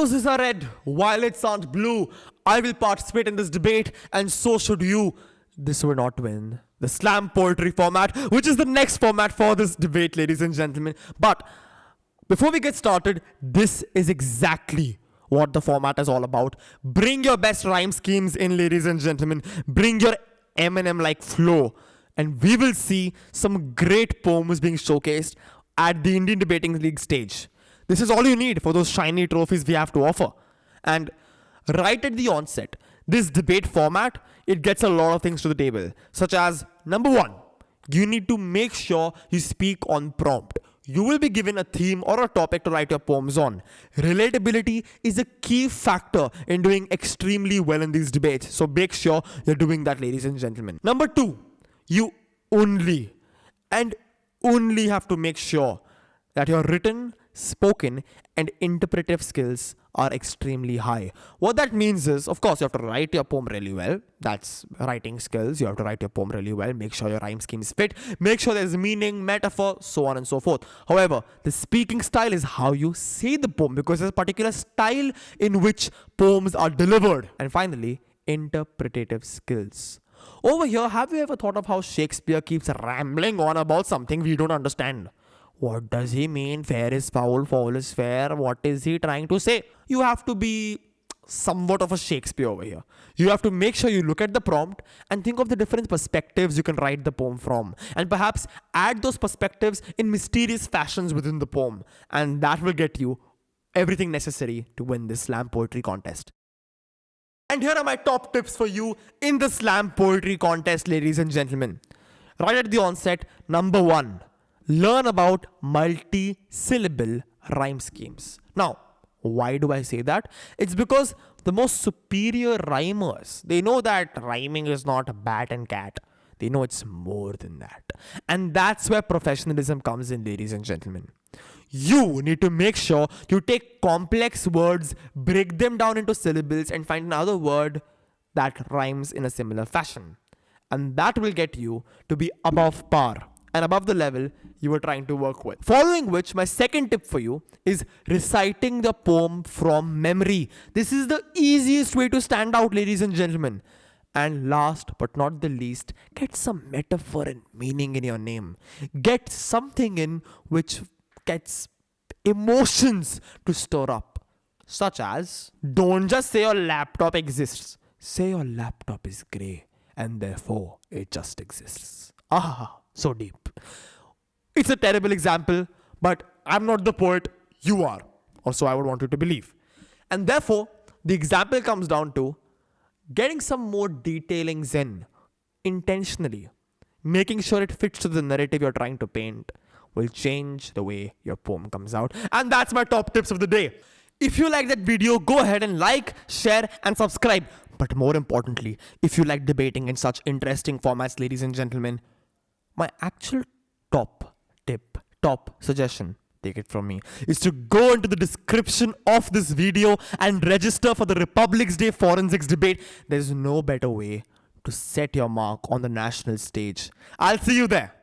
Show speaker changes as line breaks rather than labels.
Roses are red, violets aren't blue. I will participate in this debate, and so should you. This will not win the slam poetry format, which is the next format for this debate, ladies and gentlemen. But before we get started, this is exactly what the format is all about. Bring your best rhyme schemes in, ladies and gentlemen. Bring your Eminem-like flow, and we will see some great poems being showcased at the Indian Debating League stage. This is all you need for those shiny trophies we have to offer. And right at the onset, this debate format, it gets a lot of things to the table, such as, number one, you need to make sure you speak on prompt. You will be given a theme or a topic to write your poems on. Relatability is a key factor in doing extremely well in these debates, so make sure you're doing that, ladies and gentlemen. Number two, you only have to make sure that your written, spoken, and interpretive skills are extremely high. What that means is, of course, you have to write your poem really well. That's writing skills. You have to write your poem really well. Make sure your rhyme schemes fit. Make sure there's meaning, metaphor, so on and so forth. However, the speaking style is how you say the poem, because there's a particular style in which poems are delivered. And finally, interpretative skills. Over here, have you ever thought of how Shakespeare keeps rambling on about something we don't understand? What does he mean? Fair is foul, foul is fair. What is he trying to say? You have to be somewhat of a Shakespeare over here. You have to make sure you look at the prompt and think of the different perspectives you can write the poem from. And perhaps add those perspectives in mysterious fashions within the poem. And that will get you everything necessary to win this slam poetry contest. And here are my top tips for you in the slam poetry contest, ladies and gentlemen. Right at the onset, number one, learn about multi-syllable rhyme schemes. Now, why do I say that? It's because the most superior rhymers, they know that rhyming is not bat and cat. They know it's more than that. And that's where professionalism comes in, ladies and gentlemen. You need to make sure you take complex words, break them down into syllables, and find another word that rhymes in a similar fashion. And that will get you to be above par and above the level you were trying to work with. Following which, my second tip for you is reciting the poem from memory. This is the easiest way to stand out, ladies and gentlemen. And last but not the least, get some metaphor and meaning in your name. Get something in which gets emotions to store up. Such as, don't just say your laptop exists. Say your laptop is grey and therefore it just exists. Ah, so deep. It's a terrible example, but I'm not the poet, you are. Or so I would want you to believe. And therefore, the example comes down to getting some more detailings in intentionally. Making sure it fits to the narrative you're trying to paint will change the way your poem comes out. And that's my top tips of the day. If you like that video, go ahead and like, share, and subscribe. But more importantly, if you like debating in such interesting formats, ladies and gentlemen, my actual top tip, top suggestion, take it from me, is to go into the description of this video and register for the Republic's Day Forensics debate. There's no better way to set your mark on the national stage. I'll see you there.